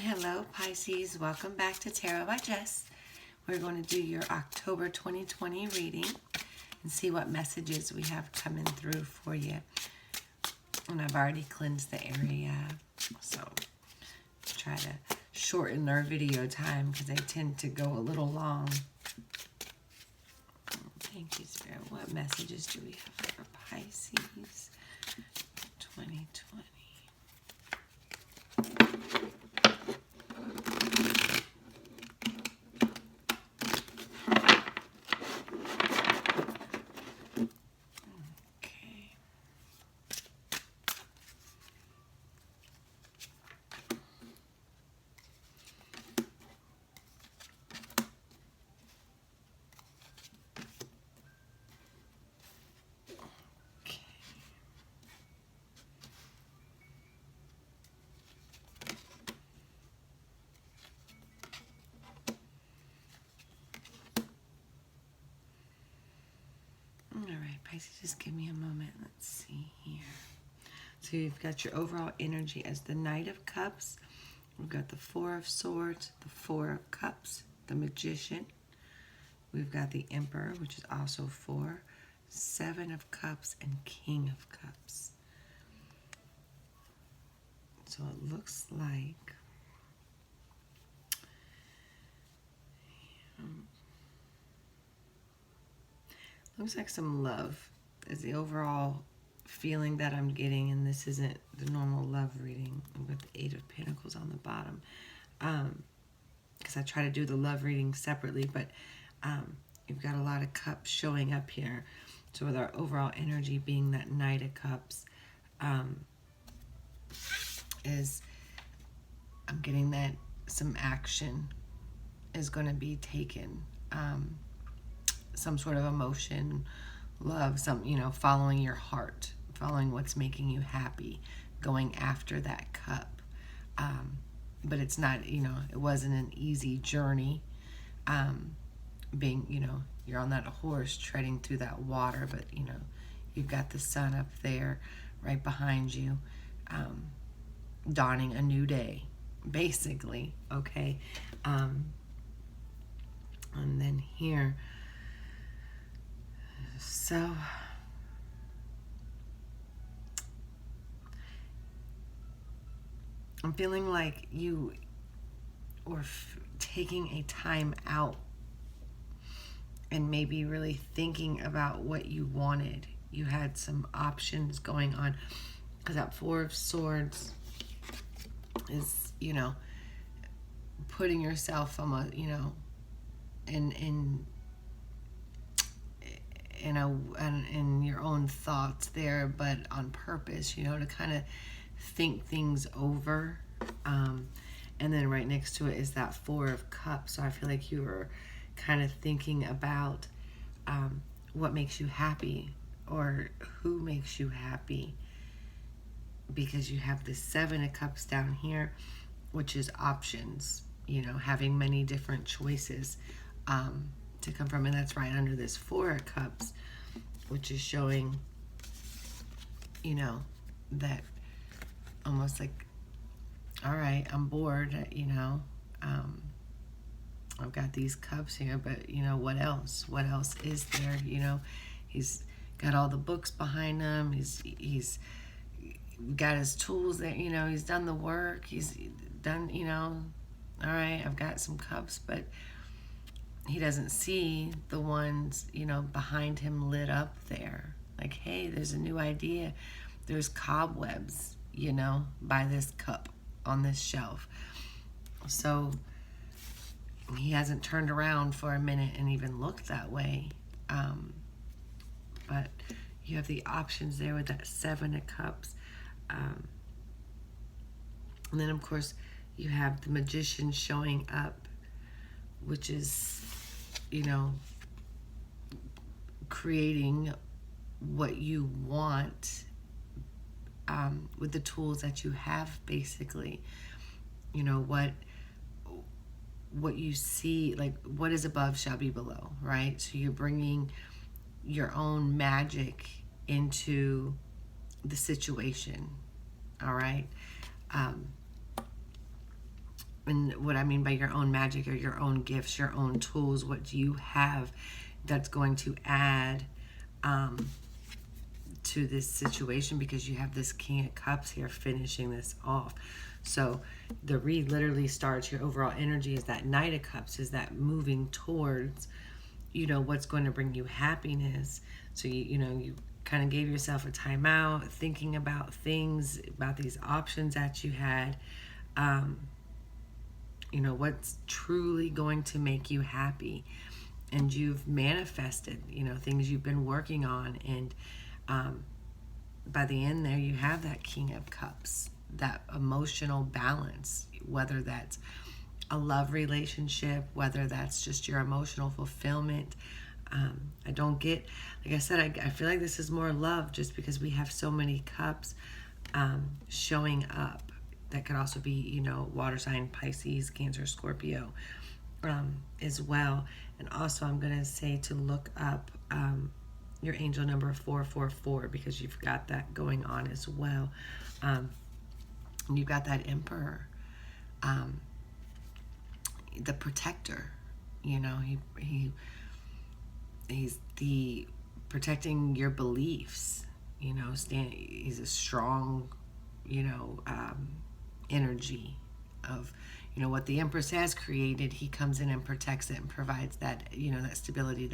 Hello Pisces, welcome back to Tarot by Jess. We're going to do your October 2020 reading and see what messages we have coming through for you. And I've already cleansed the area, so try to shorten our video time because they tend to go a little long. Thank you, Spirit. What messages do we have for Pisces 2020? Alright, Pisces, just give me a moment. Let's see here. So you've got your overall energy as the Knight of Cups. We've got the Four of Swords, the Four of Cups, the Magician. We've got the Emperor, which is also 4, Seven of Cups, and King of Cups. So it looks like some love is the overall feeling that I'm getting, and this isn't the normal love reading with the 8 of Pentacles on the bottom, because I try to do the love reading separately, but you've got a lot of cups showing up here. So with our overall energy being that Knight of Cups, is I'm getting that some action is going to be taken, some sort of emotion, love, following your heart, following what's making you happy, going after that cup. But it's not, it wasn't an easy journey, being, you're on that horse treading through that water, but, you've got the sun up there right behind you, dawning a new day, basically, okay? And then here, so I'm feeling like you were taking a time out and maybe really thinking about what you wanted. You had some options going on, because that Four of Swords is, putting yourself almost, in your own thoughts there, but on purpose, to kind of think things over. And then right next to it is that Four of Cups. So I feel like you were kind of thinking about what makes you happy or who makes you happy, because you have the Seven of Cups down here, which is options, having many different choices to come from, and that's right under this Four of Cups, which is showing, that almost like, all right, I'm bored, I've got these cups here, but what else? What else is there? He's got all the books behind him. He's got his tools there. He's done the work. He's done. All right, I've got some cups, but he doesn't see the ones behind him lit up there. Like, hey, there's a new idea. There's cobwebs, by this cup on this shelf. So he hasn't turned around for a minute and even looked that way. But you have the options there with that Seven of Cups. And then, of course, you have the Magician showing up, which is, creating what you want with the tools that you have, basically. What you see, like what is above shall be below, right? So you're bringing your own magic into the situation, all right? And what I mean by your own magic, or your own gifts, your own tools, what do you have that's going to add to this situation, because you have this King of Cups here finishing this off. So the read literally starts, your overall energy is that Knight of Cups, is that moving towards, what's going to bring you happiness. So you kind of gave yourself a timeout, thinking about things, about these options that you had. What's truly going to make you happy. And you've manifested, things you've been working on. And by the end there, you have that King of Cups, that emotional balance, whether that's a love relationship, whether that's just your emotional fulfillment. I don't get, like I said, I feel like this is more love, just because we have so many cups showing up. That could also be, water sign, Pisces, Cancer, Scorpio as well. And also I'm going to say to look up your angel number 444, because you've got that going on as well. You've got that Emperor, the protector. He's the protecting your beliefs. He's a strong, energy of, what the Empress has created. He comes in and protects it and provides that, that stability,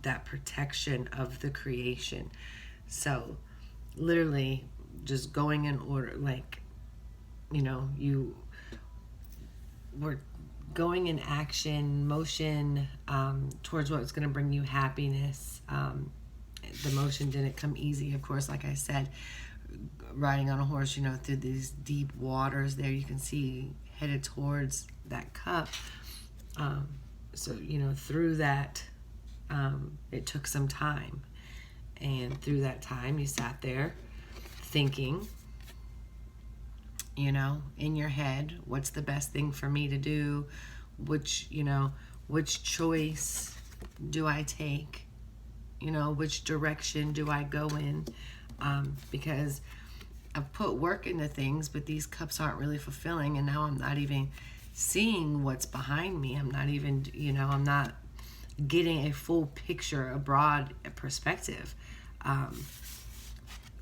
that protection of the creation. So literally just going in order, like, you were going in action, motion, towards what's going to bring you happiness. The motion didn't come easy, of course, like I said. Riding on a horse, through these deep waters there, you can see headed towards that cup. So, through that, it took some time. And through that time, you sat there thinking, in your head, what's the best thing for me to do? Which choice do I take? Which direction do I go in? Because I've put work into things, but these cups aren't really fulfilling, and now I'm not even seeing what's behind me. I'm not even, I'm not getting a full picture, a broad perspective.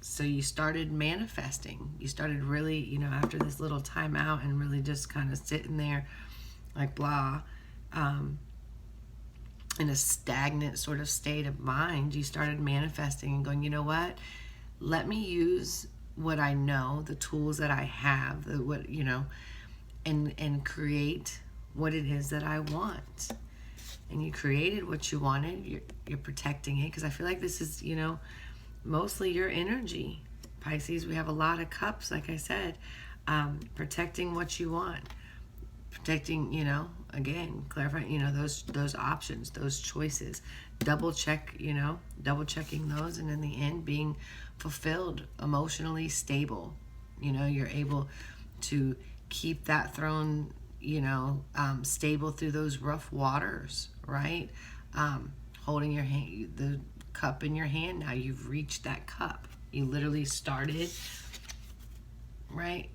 So you started manifesting. You started really, after this little time out and really just kind of sitting there like blah, in a stagnant sort of state of mind, you started manifesting and going, you know what? Let me use what I know, the tools that I have, and create what it is that I want. And you created what you wanted. You're protecting it, because I feel like this is, mostly your energy. Pisces, we have a lot of cups, like I said, protecting what you want. Protecting, again, clarifying, those options, those choices. Double checking those, and in the end being fulfilled, emotionally stable. You're able to keep that throne, stable through those rough waters, right? Holding your hand, the cup in your hand. Now you've reached that cup. You literally started, right?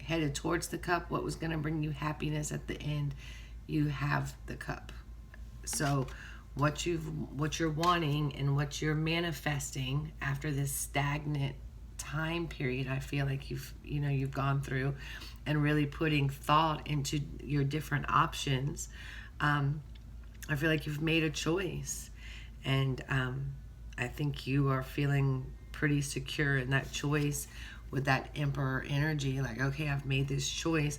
Headed towards the cup, what was going to bring you happiness at the end. You have the cup. So what you're wanting and what you're manifesting after this stagnant time period, I feel like you've gone through and really putting thought into your different options. I feel like you've made a choice, and I think you are feeling pretty secure in that choice, with that Emperor energy. Like, okay, I've made this choice.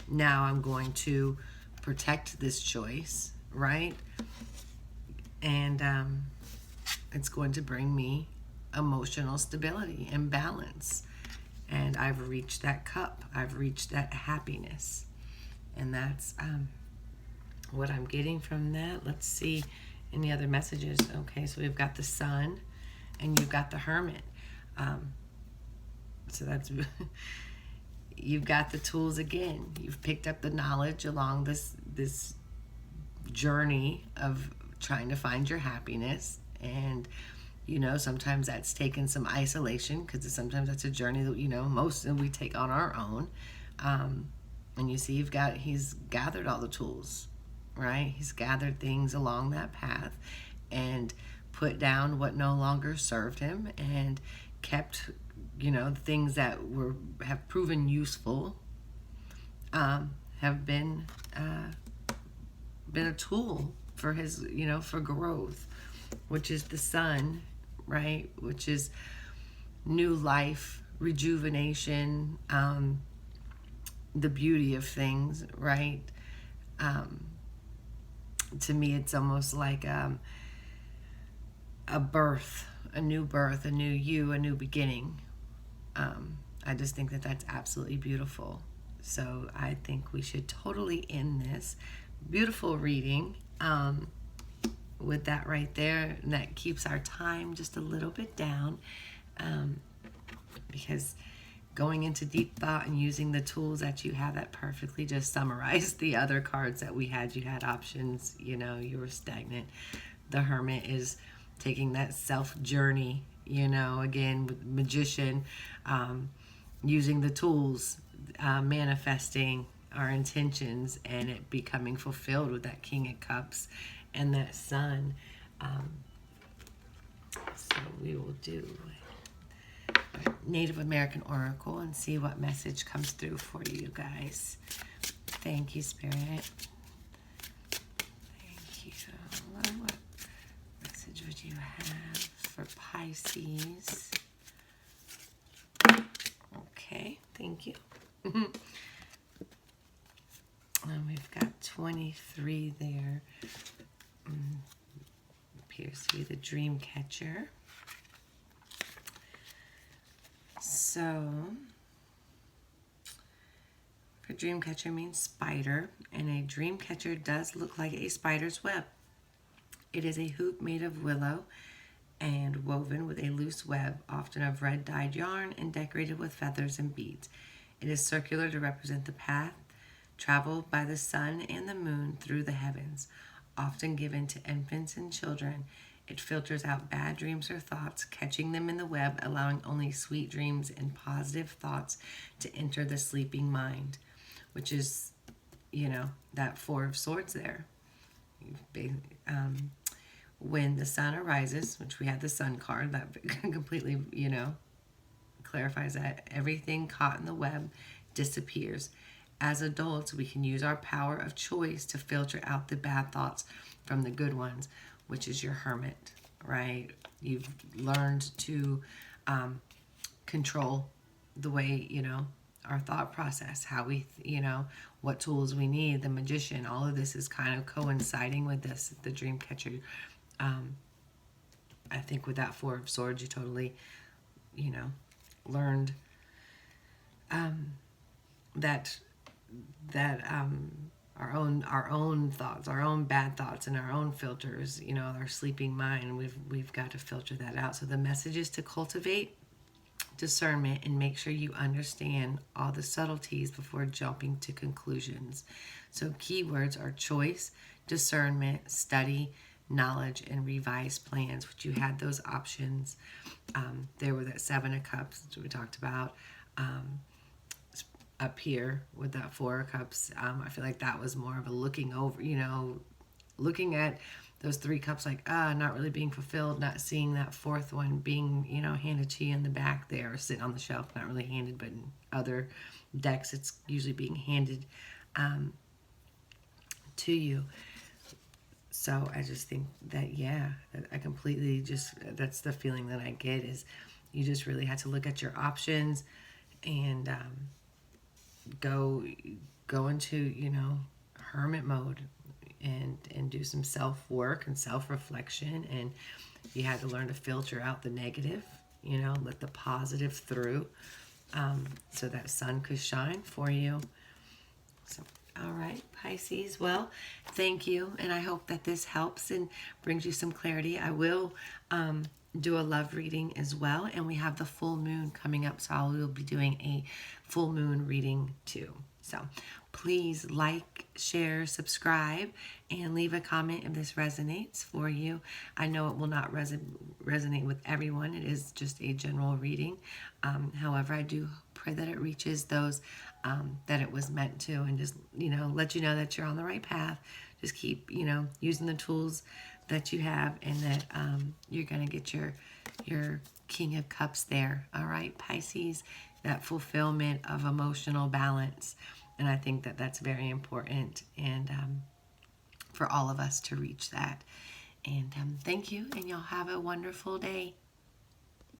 Now I'm going to protect this choice, right? And it's going to bring me emotional stability and balance. And I've reached that cup. I've reached that happiness. And that's what I'm getting from that. Let's see any other messages. Okay, so we've got the Sun, and you've got the Hermit. So that's, you've got the tools again. You've picked up the knowledge along this journey of trying to find your happiness, and Sometimes that's taken some isolation, because sometimes that's a journey that, most we take on our own. And you see, he's gathered all the tools, right? He's gathered things along that path and put down what no longer served him, and kept, things that have proven useful, have been a tool for his, for growth, which is the sun, right? Which is new life, rejuvenation, the beauty of things, right? To me, it's almost like a birth, a new birth, a new you, a new beginning. I just think that that's absolutely beautiful. So I think we should totally end this beautiful reading with that right there. And that keeps our time just a little bit down, because going into deep thought and using the tools that you have, that perfectly just summarized the other cards that we had. You had options, you were stagnant. The Hermit is taking that self journey, again with Magician, using the tools, manifesting our intentions, and it becoming fulfilled with that King of Cups and that Sun. So we will do Native American Oracle and see what message comes through for you guys. Thank you, Spirit. Thank you. What message would you have for Pisces? Okay, thank you. And we've got 23 there. Appears to be the Dreamcatcher. So, for Dreamcatcher means spider, and a Dreamcatcher does look like a spider's web. It is a hoop made of willow and woven with a loose web, often of red dyed yarn, and decorated with feathers and beads. It is circular to represent the path traveled by the sun and the moon through the heavens, often given to infants and children. It filters out bad dreams or thoughts, catching them in the web, allowing only sweet dreams and positive thoughts to enter the sleeping mind, which is, that Four of Swords there. When the sun arises, which we had the Sun card, that completely, clarifies that everything caught in the web disappears. As adults, we can use our power of choice to filter out the bad thoughts from the good ones, which is your Hermit, right? You've learned to control the way, our thought process, how we, what tools we need, the Magician. All of this is kind of coinciding with this, the Dreamcatcher. I think with that Four of Swords, you totally, learned that our own thoughts, our own bad thoughts, and our own filters, our sleeping mind, we've got to filter that out. So the message is to cultivate discernment and make sure you understand all the subtleties before jumping to conclusions. So keywords are choice, discernment, study, knowledge, and revised plans, which you had those options. There were that Seven of Cups that we talked about. Up here with that Four of Cups, I feel like that was more of a looking over, looking at those three cups like, not really being fulfilled, not seeing that fourth one being, handed to you in the back there, or sitting on the shelf, not really handed, but in other decks, it's usually being handed to you. So I just think that, I completely that's the feeling that I get, is you just really had to look at your options and go into, hermit mode and do some self-work and self-reflection. And you had to learn to filter out the negative, let the positive through, so that sun could shine for you. So, all right, Pisces. Well, thank you. And I hope that this helps and brings you some clarity. I will do a love reading as well. And we have the full moon coming up, so I will be doing a full moon reading too. So Please like, share, subscribe, and leave a comment if this resonates for you. I know it will not resonate with everyone. It is just a general reading. However, I do pray that it reaches those that it was meant to, and just, let you know that you're on the right path. Just keep, using the tools that you have, and that you're going to get your King of Cups there. All right, Pisces, that fulfillment of emotional balance. And I think that that's very important, and for all of us to reach that. And thank you, and y'all have a wonderful day.